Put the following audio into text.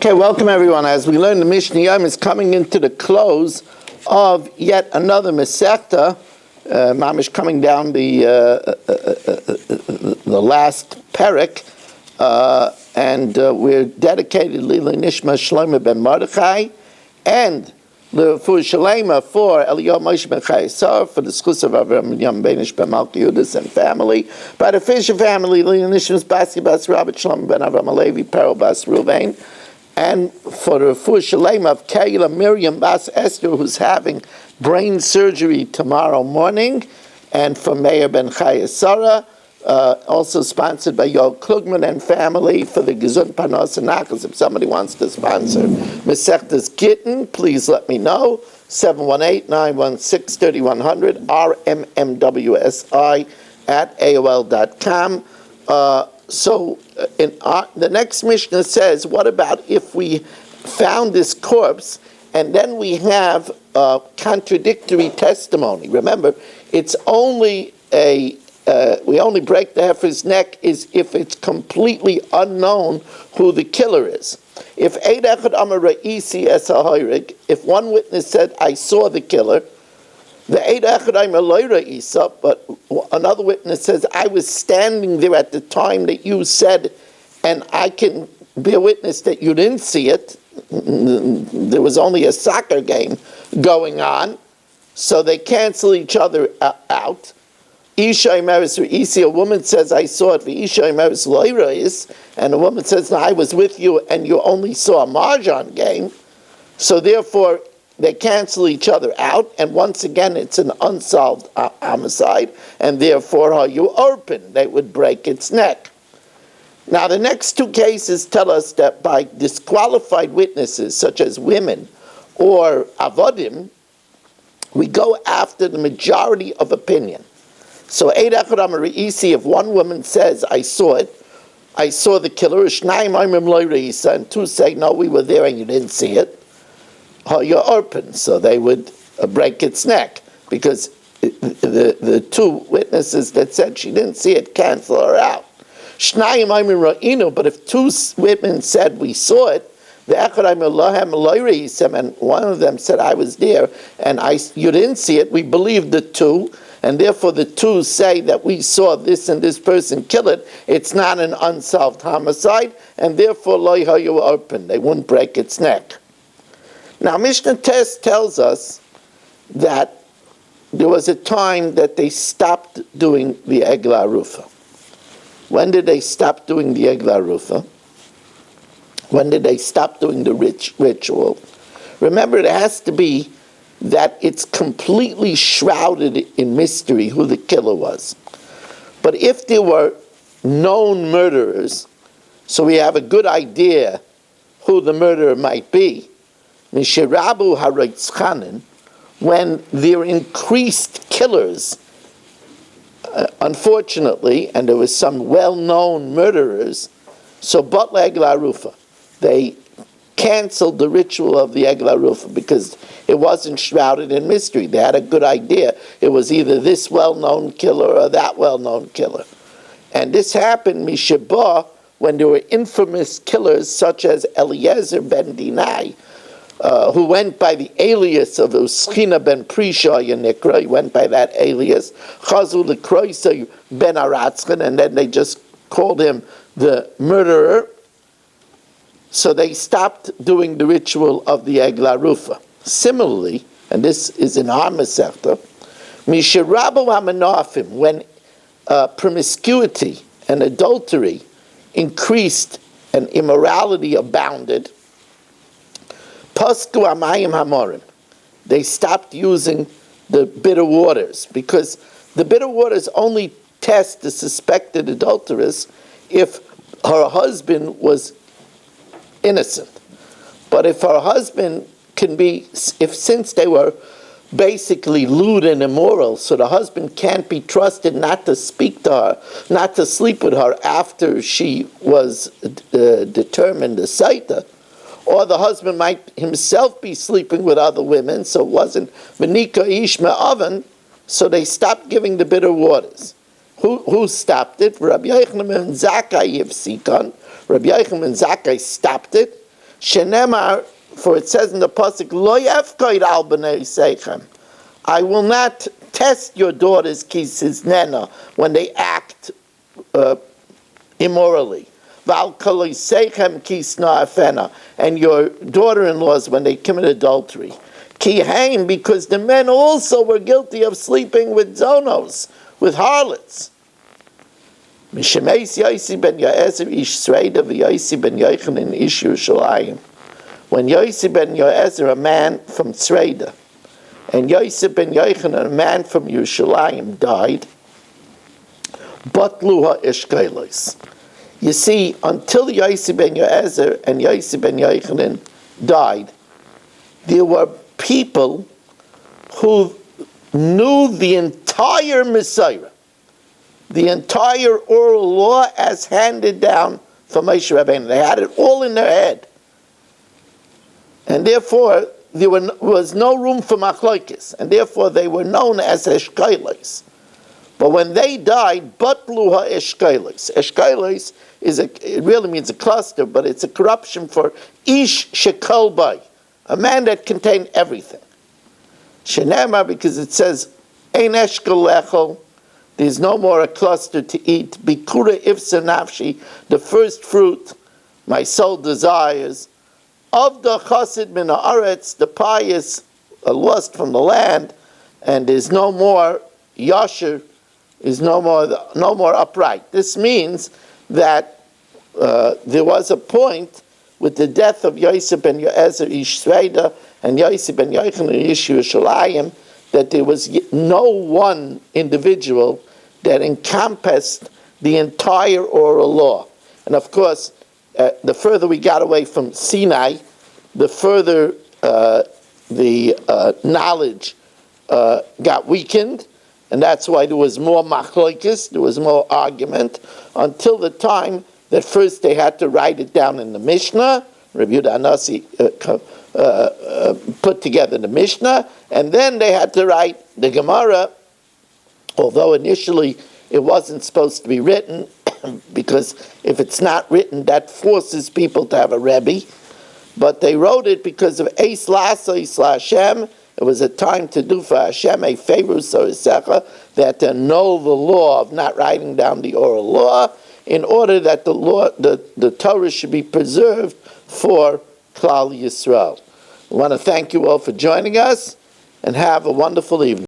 Okay, welcome everyone. As we learn, the Mishna Yomis coming into the close of yet another Masechta. Mamish coming down the last parak, and we're dedicated Lila Nishma Shlomo ben Mordechai and for Shalema for Eliyahu Moshe ben Chayesar for the schus of Avram Yom Benish ben Malki Yudis and family. By the Fisher family, Lila Nishma's Basi Bas Rabbi Shlomo ben Avram Alevi Perel Bas Ruvain. And for the Shalem of Kayla Miriam Bas Esther, who's having brain surgery tomorrow morning, and for Meir ben Chayesara, also sponsored by Yoel Klugman and family for the Gezund Panos and Nachas. If somebody wants to sponsor Masechtas Gittin, please let me know. 718-916-3100, rmmwsi@aol.com. So the next Mishnah says, what about if we found this corpse and then we have contradictory testimony? Remember, it's only we only break the heifer's neck is if it's completely unknown who the killer is. If if one witness said, I saw the killer, but another witness says, I was standing there at the time that you said, and I can be a witness that you didn't see it. There was only a soccer game going on, so they cancel each other out. Isha Imeris or Isi, a woman says, I saw it. Isha Imeris Loira is, and a woman says, no, I was with you, and you only saw a mahjong game. So therefore, they cancel each other out, and once again, it's an unsolved homicide, and therefore, you open, they would break its neck. Now, the next two cases tell us that by disqualified witnesses, such as women or avodim, we go after the majority of opinion. So, if one woman says, I saw it, I saw the killer, and two say, no, we were there and you didn't see it, you're open, so they would break its neck, because the two witnesses that said she didn't see it cancel her out. But if two women said we saw it, and one of them said I was there and you didn't see it, we believe the two, and therefore the two say that we saw this and this person kill it, it's not an unsolved homicide, and therefore you open, they wouldn't break its neck. Now, Mishnah Test tells us that there was a time that they stopped doing the Eglah Rufa. When did they stop doing the Eglah Rufa? When did they stop doing the ritual? Remember, it has to be that it's completely shrouded in mystery who the killer was. But if there were known murderers, so we have a good idea who the murderer might be, Mishirabu Haritzchanin, when there increased killers, unfortunately, and there was some well-known murderers, so Batla Eglah Rufa, they canceled the ritual of the Eglah Rufa because it wasn't shrouded in mystery. They had a good idea. It was either this well-known killer or that well-known killer. And this happened, Mishabah, when there were infamous killers such as Eliezer ben Dinai, who went by the alias of Uschina ben Prisha Yanikra. He went by that alias. Chazul Lekroisa ben Aratzkin, and then they just called him the murderer. So they stopped doing the ritual of the Eglah Rufa. Similarly, and this is in our Masechta, Mishirabu HaManafim, when promiscuity and adultery increased and immorality abounded, Pasku Amayim Hamorim, they stopped using the bitter waters, because the bitter waters only test the suspected adulteress if her husband was innocent. But if her husband since they were basically lewd and immoral, so the husband can't be trusted not to speak to her, not to sleep with her after she was determined a Sotah, or the husband might himself be sleeping with other women, so it wasn't Menika Ishma Oven, so they stopped giving the bitter waters. Who stopped it? Rabbi Yochanan ben Zakkai Yivsikon. Rabbi Yochanan ben Zakkai stopped it. Shenemar, for it says in the pasuk, Lo yefkoid al b'nei seichem. I will not test your daughters kisis nena when they act immorally. Val seichem kisna afena, and your daughter-in-laws when they commit adultery. Kihain, because the men also were guilty of sleeping with zonos, with harlots. Mishemeis Yosi ben Yoezer ish Sreida v'Yosi ben Yochanan ish Yerushalayim. When Yosi ben Yoezer, a man from Sreida, and Yosi ben Yochanan, a man from Yerushalayim, died, Batluha Eshkelos. You see, until Yosi ben Yoezer and Yosi ben Yochanan died, there were people who knew the entire Messiah, the entire oral law as handed down from Moshe Rabbeinu. They had it all in their head. And therefore, there was no room for machlokes, and therefore they were known as eshkelos. But when they died, batlu ha-eshkelos. Eshkelos it really means a cluster, but it's a corruption for ish shekol bay, a man that contained everything. Shenemar, because it says, ein eshkel lechol, there's no more a cluster to eat. Bikura ifsa nafshi, the first fruit my soul desires. Of the chassid min haaretz, the pious are lost from the land, and there's no more yasher, is no more upright. This means that there was a point with the death of Yosef ben Yoezer ish Sreida and Yosef ben Yochanan ish Yerushalayim, that there was no one individual that encompassed the entire oral law. And of course, the further we got away from Sinai, the further the knowledge got weakened, and that's why there was more machlokes, there was more argument, until the time that first they had to write it down in the Mishna. Rabbi Yehuda Hanasi put together the Mishna, and then they had to write the Gemara, although initially it wasn't supposed to be written, because if it's not written, that forces people to have a Rebbe. But they wrote it because of Eis Lassos LaHashem. It was a time to do for Hashem a favor, so they had to know the law of not writing down the oral law, in order that the law, the Torah should be preserved for Klal Yisrael. I want to thank you all for joining us, and have a wonderful evening.